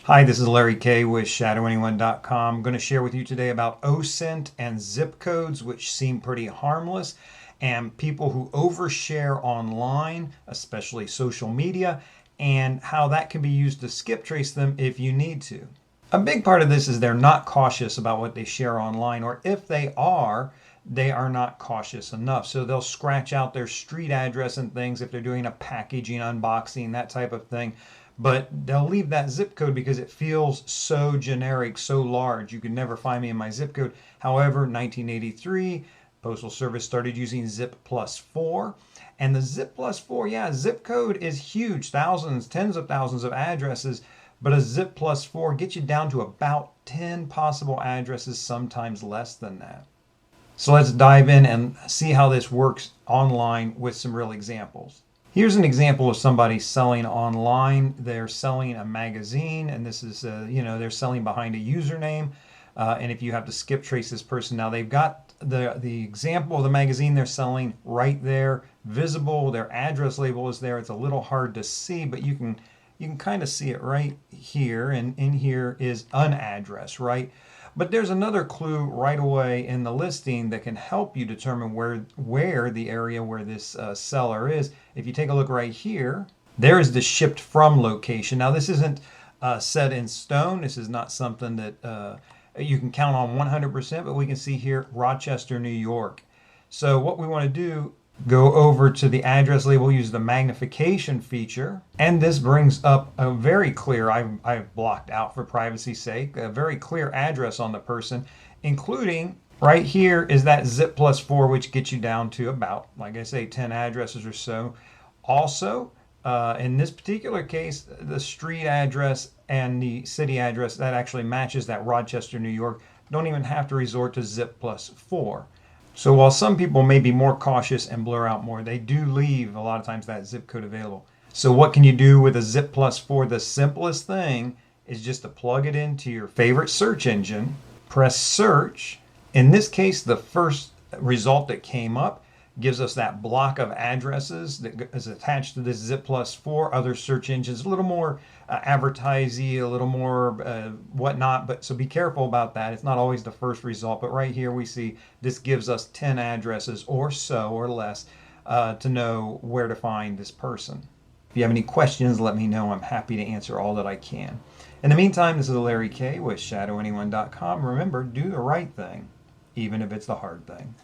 Hi, this is Larry Kaye with ShadowAnyone.com. I'm going to share with you today about OSINT and zip codes, which seem pretty harmless, and people who overshare online, especially social media, and how that can be used to skip trace them if you need to. A big part of this is they're not cautious about what they share online, or if they are not cautious enough. So they'll scratch out their street address and things if they're doing a packaging unboxing, that type of thing. But they'll leave that zip code because it feels so generic, so large. You could never find me in my zip code. However, 1983, Postal Service started using zip plus 4. And the zip plus 4, yeah, zip code is huge, thousands, tens of thousands of addresses. But a zip plus 4 gets you down to about 10 possible addresses, sometimes less than that. So let's dive in and see how this works online with some real examples. Here's an example of somebody selling online. They're selling a magazine, and this is, they're selling behind a username. And if you have to skip trace this person, now they've got the example of the magazine they're selling right there, visible. Their address label is there. It's a little hard to see, but you can kind of see it right here, and in here is an address, right? But there's another clue right away in the listing that can help you determine where the area where this seller is. If you take a look right here, there is the shipped from location. Now this isn't set in stone. This is not something that you can count on 100%, but we can see here Rochester, New York. So what we want to do, go over to the address label, use the magnification feature, and this brings up a very clear, I've blocked out for privacy's sake, a very clear address on the person, including right here is that zip plus 4, which gets you down to about, like I say, 10 addresses or so. Also, in this particular case, the street address and the city address, that actually matches that Rochester, New York. Don't even have to resort to zip plus 4. So while some people may be more cautious and blur out more, they do leave a lot of times that zip code available. So what can you do with a zip plus 4? The simplest thing is just to plug it into your favorite search engine, press search. In this case, the first result that came up gives us that block of addresses that is attached to this zip plus 4. Other search engines, a little more advertisey, a little more whatnot, but so be careful about that. It's not always the first result, but right here we see this gives us 10 addresses or so or less to know where to find this person. If you have any questions, let me know. I'm happy to answer all that I can. In the meantime, this is Larry Kaye with ShadowAnyone.com. Remember, do the right thing, even if it's the hard thing.